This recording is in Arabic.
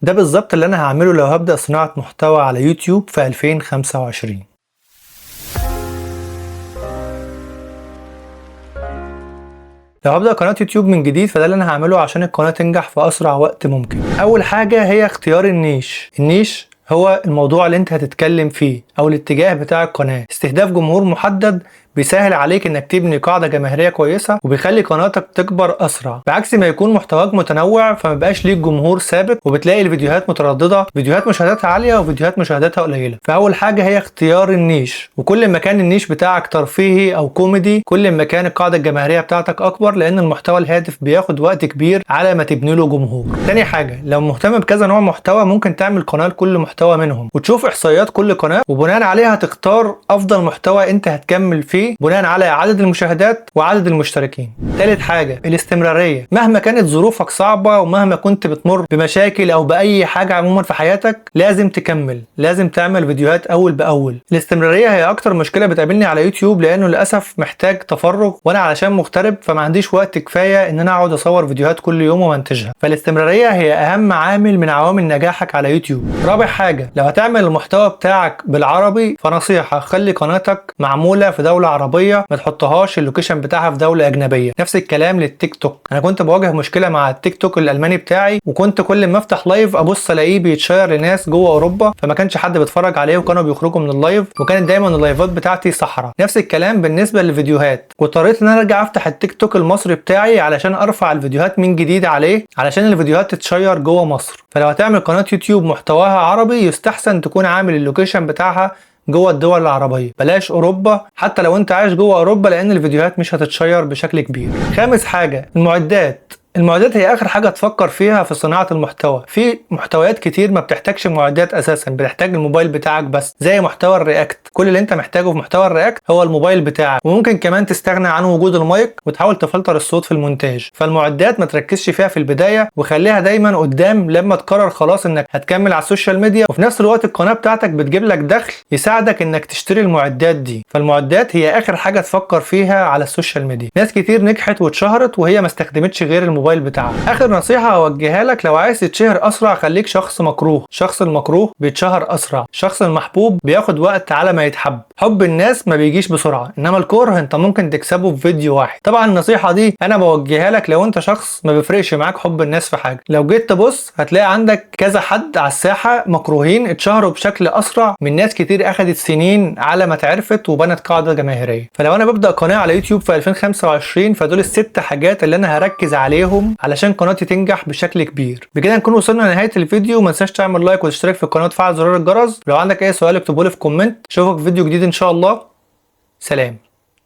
ده بالظبط اللي انا هعمله لو هبدأ صناعة محتوى على يوتيوب في 2025. لو هبدأ قناة يوتيوب من جديد فده اللي انا هعمله عشان القناة تنجح في اسرع وقت ممكن. اول حاجة هي اختيار النيش هو الموضوع اللي انت هتتكلم فيه او الاتجاه بتاع القناة. استهداف جمهور محدد بيسهل عليك انك تبني قاعدة جماهيرية كويسة وبيخلي قناتك تكبر اسرع، بعكس ما يكون محتواك متنوع فما بقاش ليك جمهور ثابت وبتلاقي الفيديوهات مترددة، فيديوهات مشاهداتها عالية وفيديوهات مشاهداتها قليلة. فاول حاجة هي اختيار النيش، وكل ما كان النيش بتاعك ترفيهي او كوميدي كل ما كان القاعدة الجماهيرية بتاعتك اكبر، لان المحتوى الهادف بياخد وقت كبير على ما تبني له جمهور. تاني حاجة، لو مهتم بكذا نوع محتوى ممكن تعمل قناة لكل محتوى منهم وتشوف احصائيات كل قناة وبناء عليها تختار افضل محتوى انت هتكمل فيه بناء على عدد المشاهدات وعدد المشتركين. ثالث حاجة الاستمرارية، مهما كانت ظروفك صعبة ومهما كنت بتمر بمشاكل او باي حاجة عموما في حياتك لازم تكمل، لازم تعمل فيديوهات اول باول. الاستمرارية هي اكتر مشكلة بتقابلني على يوتيوب لانه للاسف محتاج تفرغ، وانا علشان مغترب فما عنديش وقت كفاية ان انا اقعد اصور فيديوهات كل يوم ومنتجها. فالاستمرارية هي اهم عامل من عوامل نجاحك على يوتيوب. رابع حاجة، لو هتعمل المحتوى بتاعك بالعربي فنصيحة خلي قناتك معمولة في دولة عربية، ما تحطهاش اللوكيشن بتاعها في دولة أجنبية. نفس الكلام للتيك توك، أنا كنت بواجه مشكلة مع التيك توك الألماني بتاعي وكنت كل ما أفتح لايف أبص ألاقيه بيتشير لناس جوه أوروبا فما كانش حد بيتفرج عليه وكانوا بيخرجوا من اللايف وكانت دايما اللايفات بتاعتي صحراء. نفس الكلام بالنسبة للفيديوهات، واضطريت إن أنا أرجع أفتح التيك توك المصري بتاعي علشان أرفع الفيديوهات من جديد عليه علشان الفيديوهات تتشير جوه مصر. فلو هتعمل قناة يوتيوب محتواها عربي يستحسن تكون عامل اللوكيشن بتاعها جوه الدول العربية، بلاش اوروبا حتى لو انت عايش جوه اوروبا لان الفيديوهات مش هتتشير بشكل كبير. خامس حاجة المعدات هي اخر حاجه تفكر فيها في صناعه المحتوى. في محتويات كتير ما بتحتاجش معدات اساسا، بتحتاج الموبايل بتاعك بس، زي محتوى الرياكت. كل اللي انت محتاجه في محتوى الرياكت هو الموبايل بتاعك، وممكن كمان تستغنى عن وجود المايك وتحاول تفلتر الصوت في المونتاج. فالمعدات ما تركزش فيها في البدايه وخليها دايما قدام لما تقرر خلاص انك هتكمل على السوشيال ميديا، وفي نفس الوقت القناه بتاعتك بتجيب لك دخل يساعدك انك تشتري المعدات دي. فالمعدات هي اخر حاجه تفكر فيها على السوشيال ميديا. ناس كتير نجحت واتشهرت وهي ما استخدمتش غير الموبايل بتاعها. اخر نصيحة اوجهها لك، لو عايز تتشهر اسرع خليك شخص مكروه. الشخص المكروه بيتشهر اسرع، الشخص المحبوب بياخد وقت على ما يتحب. حب الناس ما بيجيش بسرعة، انما الكره انت ممكن تكسبه في فيديو واحد. طبعا النصيحة دي انا بوجهها لك لو انت شخص ما بيفرقش معاك حب الناس في حاجة. لو جيت تبص هتلاقي عندك كذا حد على الساحة مكروهين اتشهروا بشكل اسرع من ناس كتير اخدت سنين على ما اتعرفت وبنت قاعدة جماهيرية. فلو انا ببدأ قناة على يوتيوب في 2025 فدول الست حاجات اللي انا هركز عليهم علشان قناتي تنجح بشكل كبير. بكده نكون وصلنا لنهايه الفيديو، ما تنساش تعمل لايك وتشترك في القناه وتفعل زرار الجرس. لو عندك اي سؤال اكتبه لي في كومنت. اشوفك في فيديو جديد ان شاء الله. سلام.